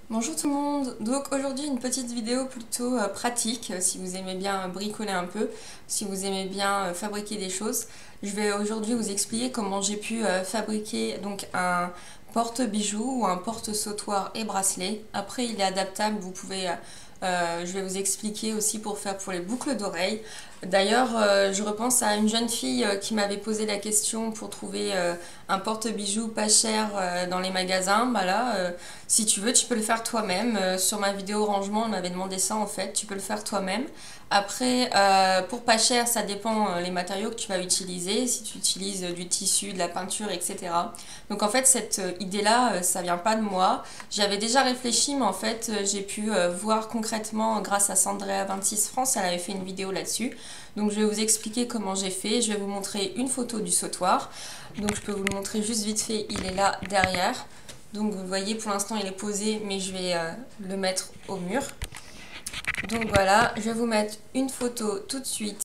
Bonjour tout le monde, donc aujourd'hui une petite vidéo plutôt pratique si vous aimez bien bricoler un peu, si vous aimez bien fabriquer des choses. Je vais aujourd'hui vous expliquer comment j'ai pu fabriquer donc un porte-bijoux ou un porte-sautoir et bracelet. Après il est adaptable, vous pouvez, je vais vous expliquer aussi pour faire pour les boucles d'oreilles. D'ailleurs je repense à une jeune fille qui m'avait posé la question pour trouver un porte-bijoux pas cher dans les magasins. Bah là, si tu veux, tu peux le faire toi-même. Sur ma vidéo rangement, on m'avait demandé ça en fait. Tu peux le faire toi-même. Après, pour pas cher, ça dépend les matériaux que tu vas utiliser. Si tu utilises du tissu, de la peinture, etc. Donc en fait, cette idée-là, ça vient pas de moi. J'avais déjà réfléchi, mais en fait, j'ai pu voir concrètement grâce à Sandrea 26 France. Elle avait fait une vidéo là-dessus. Donc je vais vous expliquer comment j'ai fait. Je vais vous montrer une photo du sautoir. Donc je peux vous le montrer juste vite fait. Il est là derrière. Donc vous voyez, pour l'instant il est posé, mais je vais le mettre au mur. Donc voilà, je vais vous mettre une photo tout de suite.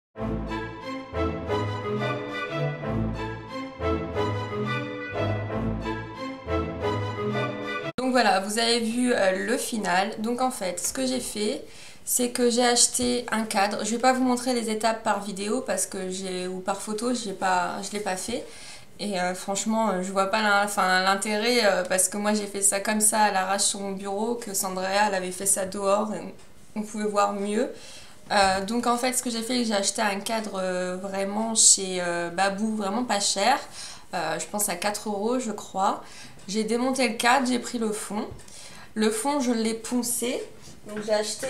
Donc voilà, vous avez vu le final. Donc en fait, ce que j'ai fait, c'est que j'ai acheté un cadre. Je vais pas vous montrer les étapes par vidéo parce que ou par photo, je l'ai pas fait. Et franchement, je vois pas l'intérêt parce que moi j'ai fait ça comme ça à l'arrache sur mon bureau, que Sandrea elle avait fait ça dehors et on pouvait voir mieux. Donc en fait, ce que j'ai fait, j'ai acheté un cadre vraiment chez Babou, vraiment pas cher. Je pense à 4 euros, je crois. J'ai démonté le cadre, j'ai pris le fond. Le fond, je l'ai poncé. Donc j'ai acheté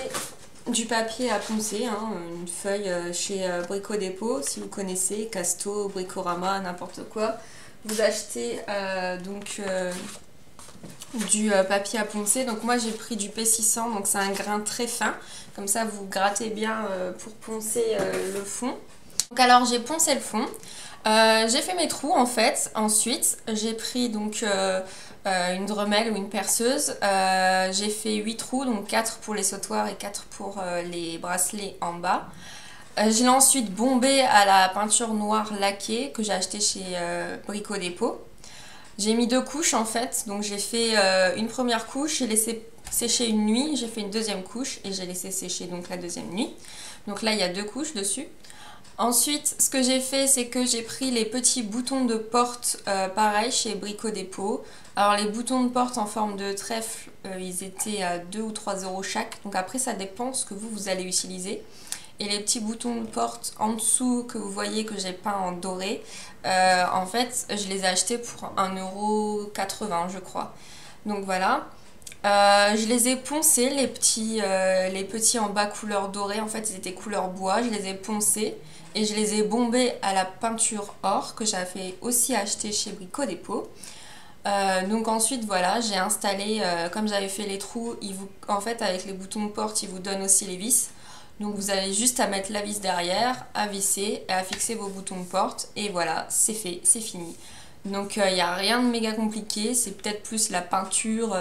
du papier à poncer, hein, une feuille chez Brico Dépôt, si vous connaissez, Casto, Bricorama, n'importe quoi. Vous achetez du papier à poncer. Donc moi j'ai pris du P600, donc c'est un grain très fin. Comme ça vous grattez bien pour poncer le fond. Donc alors j'ai poncé le fond. J'ai fait mes trous en fait. Ensuite j'ai pris donc une dremel ou une perceuse. J'ai fait 8 trous, donc 4 pour les sautoirs et 4 pour les bracelets en bas. Je l'ai ensuite bombé à la peinture noire laquée que j'ai acheté chez Brico Dépôt. J'ai mis 2 couches en fait, donc j'ai fait une première couche, j'ai laissé sécher une nuit, j'ai fait une deuxième couche et j'ai laissé sécher donc la deuxième nuit. Donc là il y a 2 couches dessus. Ensuite, ce que j'ai fait, c'est que j'ai pris les petits boutons de porte, pareil, chez Brico Dépôt. Alors les boutons de porte en forme de trèfle, ils étaient à 2 ou 3 euros chaque. Donc après, ça dépend ce que vous allez utiliser. Et les petits boutons de porte en dessous que vous voyez que j'ai peint en doré, en fait, je les ai achetés pour 1,80 € je crois. Donc voilà. Je les ai poncés, les petits en bas couleur dorée, en fait ils étaient couleur bois, je les ai poncés et je les ai bombés à la peinture or que j'avais aussi acheté chez Brico Dépôt. Donc ensuite voilà, j'ai installé, comme j'avais fait les trous, en fait avec les boutons de porte ils vous donnent aussi les vis. Donc vous avez juste à mettre la vis derrière, à visser et à fixer vos boutons de porte et voilà, c'est fait, c'est fini. Donc il n'y a rien de méga compliqué, c'est peut-être plus la peinture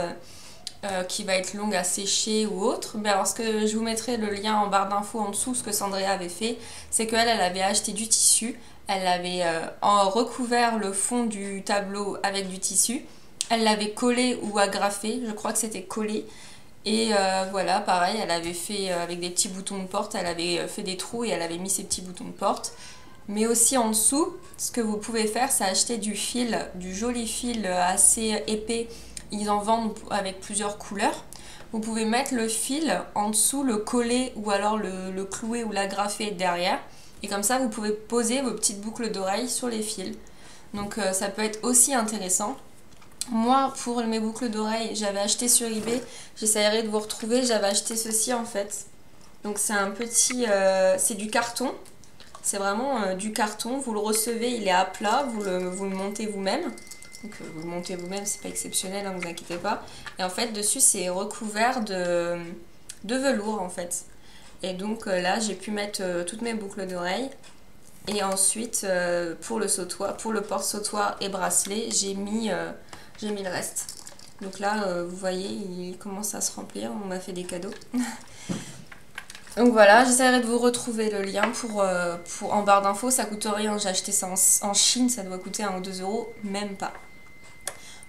qui va être longue à sécher ou autre. Mais alors ce que je vous mettrai le lien en barre d'infos en dessous, ce que Sandrea avait fait, c'est qu'elle avait acheté du tissu, elle avait recouvert le fond du tableau avec du tissu, elle l'avait collé ou agrafé, je crois que c'était collé. Et voilà, pareil, elle avait fait avec des petits boutons de porte, elle avait fait des trous et elle avait mis ses petits boutons de porte. Mais aussi en dessous, ce que vous pouvez faire, c'est acheter du fil, du joli fil assez épais. Ils en vendent avec plusieurs couleurs. Vous pouvez mettre le fil en dessous, le coller ou alors le clouer ou l'agrafer derrière. Et comme ça, vous pouvez poser vos petites boucles d'oreilles sur les fils. Donc ça peut être aussi intéressant. Moi, pour mes boucles d'oreilles, j'avais acheté sur eBay. J'essaierai de vous retrouver. J'avais acheté ceci en fait. Donc c'est un petit... c'est du carton. C'est vraiment du carton. Vous le recevez, il est à plat. Vous le montez vous-même. Donc vous le montez vous-même, c'est pas exceptionnel, hein, vous inquiétez pas. Et en fait, dessus, c'est recouvert de velours en fait. Et donc là, j'ai pu mettre toutes mes boucles d'oreilles. Et ensuite, pour le porte-sautoir et bracelet, j'ai mis le reste. Donc là, vous voyez, il commence à se remplir. On m'a fait des cadeaux. Donc voilà, j'essaierai de vous retrouver le lien en barre d'infos. Ça coûte rien, j'ai acheté ça en Chine, ça doit coûter 1 ou 2 euros, même pas.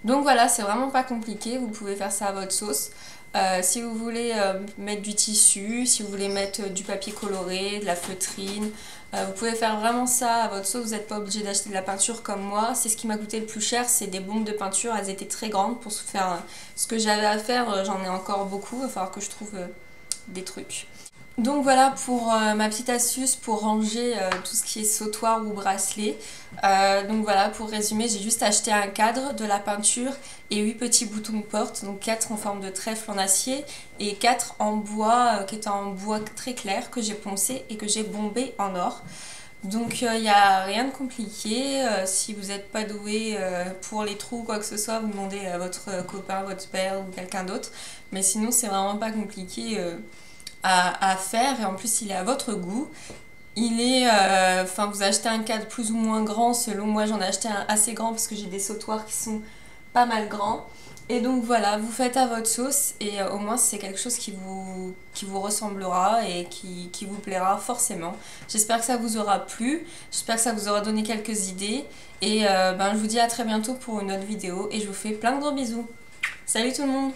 Donc voilà, c'est vraiment pas compliqué, vous pouvez faire ça à votre sauce. Si vous voulez mettre du tissu, si vous voulez mettre du papier coloré, de la feutrine, vous pouvez faire vraiment ça à votre sauce, vous n'êtes pas obligé d'acheter de la peinture comme moi. C'est ce qui m'a coûté le plus cher, c'est des bombes de peinture, elles étaient très grandes pour se faire ce que j'avais à faire, j'en ai encore beaucoup, il va falloir que je trouve des trucs. Donc voilà pour ma petite astuce pour ranger tout ce qui est sautoir ou bracelet. Donc voilà, pour résumer, j'ai juste acheté un cadre, de la peinture et 8 petits boutons porte, donc 4 en forme de trèfle en acier et 4 en bois, qui est en bois très clair, que j'ai poncé et que j'ai bombé en or. Donc il n'y a rien de compliqué, si vous n'êtes pas doué pour les trous ou quoi que ce soit, vous demandez à votre copain, votre père ou quelqu'un d'autre. Mais sinon c'est vraiment pas compliqué à faire, et en plus il est à votre goût. Il est, enfin vous achetez un cadre plus ou moins grand, selon moi j'en ai acheté un assez grand parce que j'ai des sautoirs qui sont pas mal grands. Et donc voilà, vous faites à votre sauce et au moins c'est quelque chose qui vous ressemblera et qui vous plaira forcément. J'espère que ça vous aura plu, j'espère que ça vous aura donné quelques idées et je vous dis à très bientôt pour une autre vidéo et je vous fais plein de gros bisous. Salut tout le monde!